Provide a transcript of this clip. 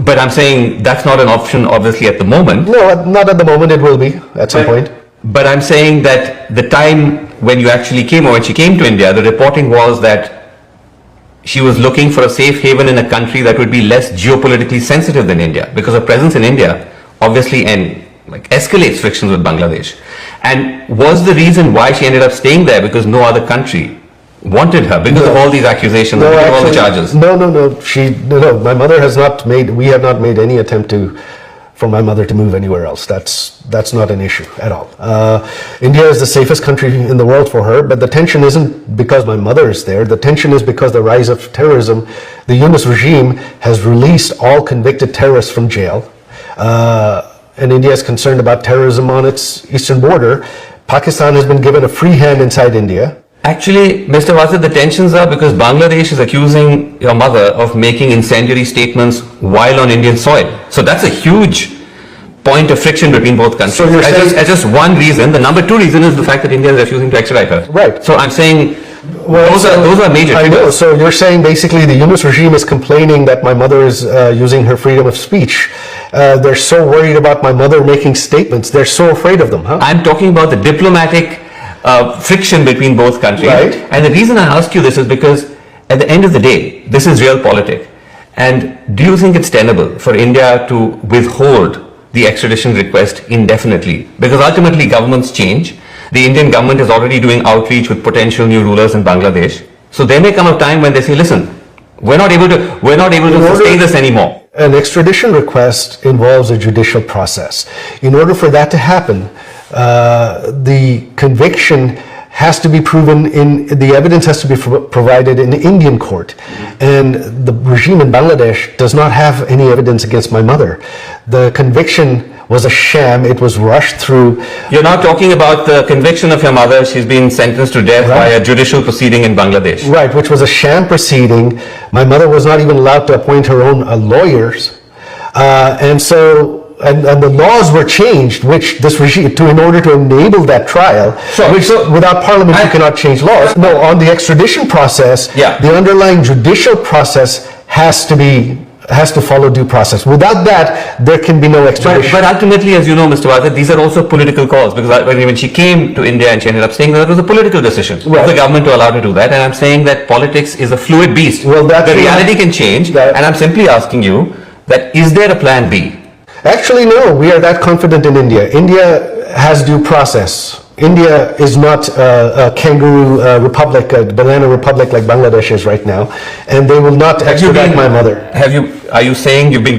But I'm saying that's not an option, obviously, at the moment. No, not at the moment. It will be at some point. But I'm saying that the time when you actually came, or when she came to India, the reporting was that she was looking for a safe haven in a country that would be less geopolitically sensitive than India, because her presence in India obviously escalates frictions with Bangladesh. And was the reason why she ended up staying there because no other country wanted her, because of all these accusations, because of all the charges? No. My mother has not made. We have not made any attempt for my mother to move anywhere else. That's not an issue at all. India is the safest country in the world for her, but the tension isn't because my mother is there. The tension is because the rise of terrorism. The Yunus regime has released all convicted terrorists from jail, and India is concerned about terrorism on its eastern border. Pakistan has been given a free hand inside India. Actually, Mr. Wazir, the tensions are because Bangladesh is accusing your mother of making incendiary statements while on Indian soil. So that's a huge point of friction between both countries. So you're saying, as just one reason. The number two reason is the fact that India is refusing to extradite her. Right. So I'm saying those are major. I know. So you're saying basically the Yunus regime is complaining that my mother is using her freedom of speech. They're so worried about my mother making statements. They're so afraid of them, huh? I'm talking about the diplomatic friction between both countries. Right. And the reason I ask you this is because at the end of the day, this is realpolitik. And do you think it's tenable for India to withhold the extradition request indefinitely? Because ultimately governments change. The Indian government is already doing outreach with potential new rulers in Bangladesh. So there may come a time when they say, listen, we're not able to sustain this anymore. An extradition request involves a judicial process. In order for that to happen, the conviction has to be proven the evidence has to be provided in Indian court. And the regime in Bangladesh does not have any evidence against my mother. The conviction was a sham. It was rushed through. You're now talking about the conviction of your mother. She's been sentenced to death by a judicial proceeding in Bangladesh. Right, which was a sham proceeding. My mother was not even allowed to appoint her own lawyers. And the laws were changed, which this regime, in order to enable that trial, without parliament you cannot change laws. No, on the extradition process, the underlying judicial process has to follow due process. Without that, there can be no extradition. But ultimately, as you know, Mr. Wazir, these are also political calls, because when she came to India and she ended up staying there, it was a political decision of the government to allow her to do that. And I'm saying that politics is a fluid beast. Well, the reality can change, and I'm simply asking you that is there a plan B? Actually, no. We are that confident in India. India has due process. India is not a kangaroo republic, a banana republic like Bangladesh is right now, and they will not extradite my mother. Are you saying you've been